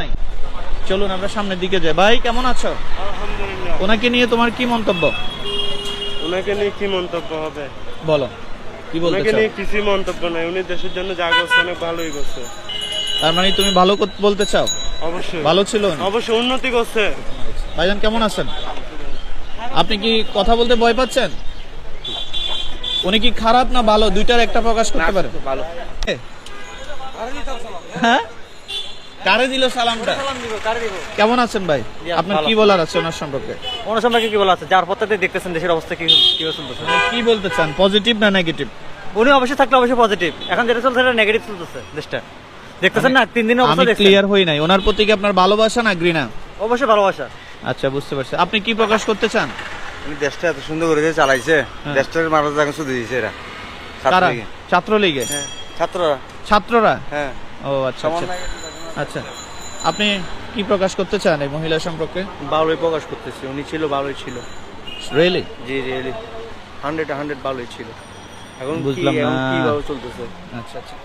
নাই। চলুন আমরা সামনের দিকে যাই। ভাই কেমন আছো? আলহামদুলিল্লাহ। ওনাকে নিয়ে তোমার কি মন্তব্য? ওনাকে নিয়ে কি মন্তব্য হবে? বলো কি বলতে ওনাকে চাও? নিয়ে কিছু মন্তব্য নাই, উনি দেশের জন্য যা করছে অনেক ভালোই করছে। তার মানে তুমি ভালো বলতে চাও? অবশ্যই ভালো ছিল উনি? অবশ্যই উন্নতি করছে। ভাইজান কেমন আছেন? আপনি কি কথা বলতে ভয় পাচ্ছেন? উনি কি খারাপ না ভালো দুইটার একটা প্রকাশ করতে পারেন? ভালো। হ্যাঁ কারে দিল সালামটা? কেমন আছেন ভাই? আপনার কি বলার আছে ওনার সম্পর্কে? ওনার সম্পর্কে কি বলা আছে? যার পথে দেখতেছেন দেশের অবস্থা কি চলতেছে। কি বলতে চান, পজিটিভ না নেগেটিভ? উনি অবশ্যই থাকলে অবশ্যই পজিটিভ, এখন যেটা চলছে সেটা নেগেটিভ চলতেছে দেশটা। দেখতেছেন না 3 দিনের অবস্থা আমি দেখছেন। ক্লিয়ার হই নাই, ওনার প্রতি কি আপনার ভালোবাসা না ঘৃণা? অবশ্যই ভালোবাসা। আচ্ছা বুঝতে পারছি। আপনি কি প্রকাশ করতে চান? উনি দেশটা এত সুন্দর করে যে চালাইছে, হ্যাঁ। দেশটার মানুষ যখন শুধু দিয়েছে এরা কারা? ছাত্রলীগে। ছাত্রলীগে? হ্যাঁ, ছাত্ররা। ছাত্ররা? হ্যাঁ, ও আচ্ছা আচ্ছা আচ্ছা। আপনি কি প্রকাশ করতে চান এই মহিলা সম্পর্কে? ভালোই প্রকাশ করতেছে, উনি ছিল ভালোই ছিল। রিয়েলি? জি রিয়েলি 100 ভালোই ছিল। এখন বুঝলাম না। কিভাবে চলতেছে? আচ্ছা আচ্ছা।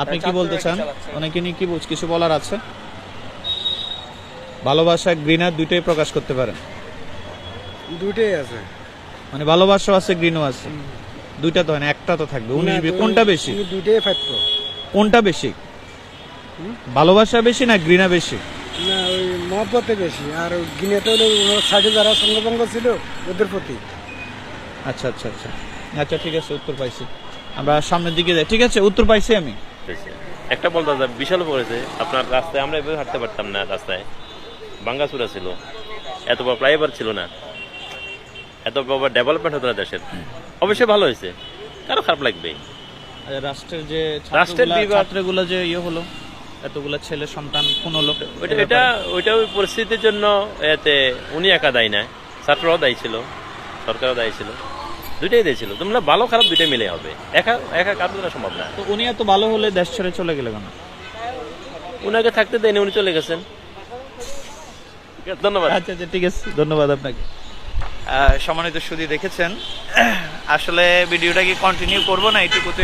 আপনি কি বলতে চান? অনেকে নিয়ে কি কিছু বলার আছে? ভালোবাসা ঘৃণা দুইটাই প্রকাশ করতে পারেন? দুইটাই আছে। মানে ভালোবাসা আছে ঘৃণা আছে, দুইটা তো হয় না, একটা তো থাকবে। কোনটা বেশি? দুইটাই ফাইটতো। কোনটা বেশি? ভালোবাসা বেশি না ঘৃণা বেশি? না, ওই মহব্বতে বেশি, আর গিনেতে হলো ওনার সাইডে যারা সঙ্গভঙ্গ ছিল ওদের প্রতি। আচ্ছা আচ্ছা আচ্ছা আচ্ছা ঠিক আছে, উত্তর পাইছি। আমরা সামনের দিকে যাই। ঠিক আছে, উত্তর পাইছি আমি। একটা বলতে বিশাল পড়েছে আপনার রাস্তায়, আমরা এভাবে হাঁটতে পারতাম না, রাস্তায় ভাঙ্গাচুরা ছিল, এত বড় ফ্লাইওভার ছিল না, এত বড় ডেভেলপমেন্ট হতো না দেশের। অবশ্যই ভালো হয়েছে, কারো খারাপ লাগবে? রাষ্ট্রের যে রাষ্ট্রের বিভাগ- ছাত্রগুলো যে ইয়ে হলো, এতগুলা ছেলে সন্তান খুন হলো, ওইটা ওই পরিস্থিতির জন্য এতে উনি একা দায়ী না, ছাত্ররাও দায়ী ছিল, সরকারও দায়ী ছিল, দুইটাই দায়ী ছিল। তোমরা ভালো খারাপ দুইটাই মিলে হবে, একা একা কাজ করা সম্ভব না। তো উনি এত ভালো হলে দেশ ছেড়ে চলে গেলে কেন? উনাকে থাকতে দেয়নি, উনি চলে গেছেন। ধন্যবাদ। আচ্ছা আচ্ছা ঠিক আছে, ধন্যবাদ আপনাকে। সম্মানিত সুধী, দেখেছেন আসলে ভিডিওটা কি কন্টিনিউ করবো না এইটুকুতে?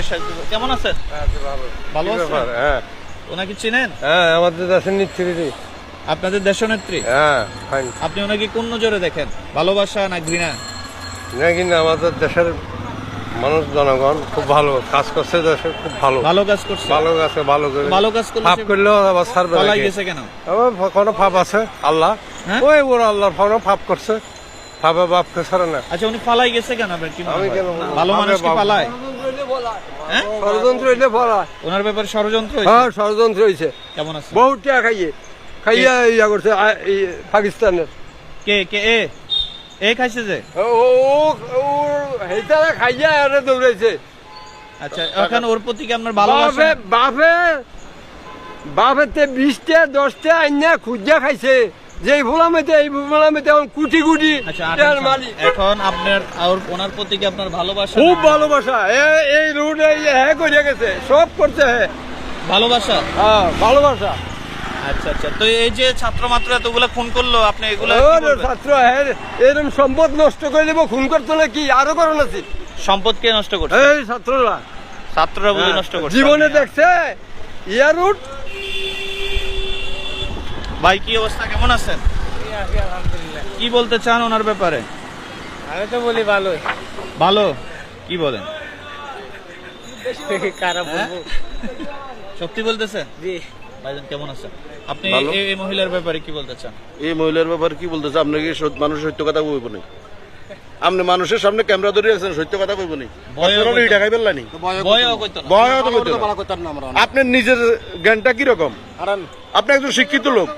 কেমন আছেন? ভালো আছেন? হ্যাঁ ওনাকে চিনেন? হ্যাঁ, আমাদের দেশের নেত্রী। আপনাদের দেশনেত্রী? হ্যাঁ ফাইন। আপনি ওনাকে কোন নজরে দেখেন, ভালোবাসা না ঘৃণা? না, কিন্তু আমাদের দেশের মানুষ জনগণ খুব ভালো কাজ করছে, দেশে খুব ভালো ভালো কাজ করছে? ভালো কাজ, ভালো করে ভালো কাজ করলে পাপ সে করলেও আবার ছাড়বে পালাই নাকি? গেছে কেন? আবার কোনো পাপ আছে আল্লাহ, হ্যাঁ? ওই ওরা আল্লাহর কোনো পাপ করছে, পাপে বাপকে ছাড়ে না। আচ্ছা উনি পালাই গেছে কেন আপনার কি মনে আমি হয়? কেন বলবো? ভালো মানুষ কি বাপ- পালায়? হ্যাঁ? ষড়যন্ত্র হইলে বলা। ওনার ব্যাপারে ষড়যন্ত্র হয়েছে? হ্যাঁ, ষড়যন্ত্র হয়েছে। কেমন আছে? বহুত টাকা খাইয়া ইয়া করছে এই পাকিস্তানের। কে কে এ খাইছে যে? হেতারা খাইয়া আরে দৌড়াইছে। আচ্ছা এখন ওর প্রতি কি আপনার ভালোবাসা? বাপেতে 20টা 10টা আইনা খুঁজা খাইছে, যে ভোলামেতে এই ভোলামেতে এখন কোটি কোটি আচ্ছা টাকার মালিক। এখন আপনার ওনার প্রতি কি আপনার ভালোবাসা? খুব ভালোবাসা, এই রোড হ্যাঁ করে গেছে, সব করছে হ্যাঁ। ভালোবাসা? হ্যাঁ, ভালোবাসা। আচ্ছা আচ্ছা। তো এই যে ছাত্র মাত্র এতগুলা খুন করলো, আপনি এগুলা কি ওরে বলবেন? ছাত্র হ্যাঁ, এরকম সম্পদ নষ্ট করে দেবো, খুন করতো না কি আরো করো না? সম্পদ কে নষ্ট করছে? এই ছাত্ররা, ছাত্ররা বুঝে নষ্ট করছে। জীবনে দেখছে ইয়া রুট। ভাই কি অবস্থা, কেমন আছেন? কি বলতে চান ওনার ব্যাপারে? আমি তো বলি ভালোই। ভালো? কি বলেন? খারাপ হ্যাঁ? সত্যি বলতেছেন? জি। ভাইজান কেমন আছেন? আপনি ভালো। এই মহিলার ব্যাপারে কি বলতে চান? এই মহিলার ব্যাপারে কি বলতেছে? আপনাকে মানুষের সত্য কথা কইব নি? আপনি মানুষের সামনে ক্যামেরা ধরে আছেন, সত্য কথা কইব নি? টাকাই পেলানি ভয়ও কইতো না। ভয় তো কইতো না। আপনার নিজের জ্ঞানটা কি রকম? আপনি একজন শিক্ষিত লোক,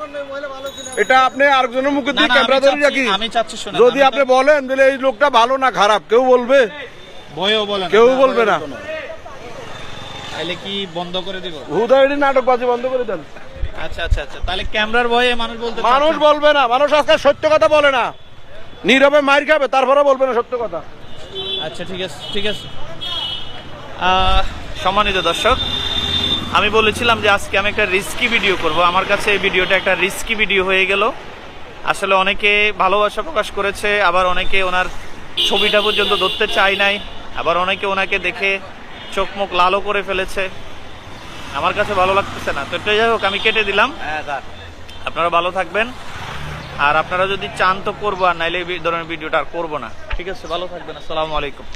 এটা আপনি আরেকজনের মুখে না, দিয়ে না, ক্যামেরা ধরে রাখি। আমি চাচ্ছি শুনেন। যদি আপনি বলেন যে এই লোকটা ভালো না খারাপ, কেউ বলবে? ভয়ও বলেন, কেউ বলবে না। তাহলে কি বন্ধ করে দিব? হুদায়নি নাটকবাজি বন্ধ করে দেন। আচ্ছা আচ্ছা আচ্ছা। তাহলে ক্যামেরার ভয়ে মানুষ বলতে মানুষ চাচ্ছে? বলবে না, মানুষ আজকে সত্য কথা বলে না, নীরবে মার খাবে, তারপরে বলবে না সত্য কথা। আচ্ছা ঠিক আছে ঠিক আছে। সম্মানিত দর্শক, আমি বলেছিলাম যে আজকে আমি একটা রিস্কি ভিডিও করব। আমার কাছে এই ভিডিওটা একটা রিস্কি ভিডিও হয়ে গেল। আসলে অনেকে ভালোবাসা প্রকাশ করেছে, আবার অনেকে ওনার ছবিটা পর্যন্ত ধরতে চায় নাই, আবার অনেকে ওনাকে দেখে চোখ মুখ লালও করে ফেলেছে। আমার কাছে ভালো লাগতেছে না, তো যাই হোক আমি কেটে দিলাম। আপনারা ভালো থাকবেন। আর আপনারা যদি চান তো করবো, আর নাইলে এই ধরনের ভিডিওটা আর করবো না। ঠিক আছে, ভালো থাকবেন। আসসালামু আলাইকুম।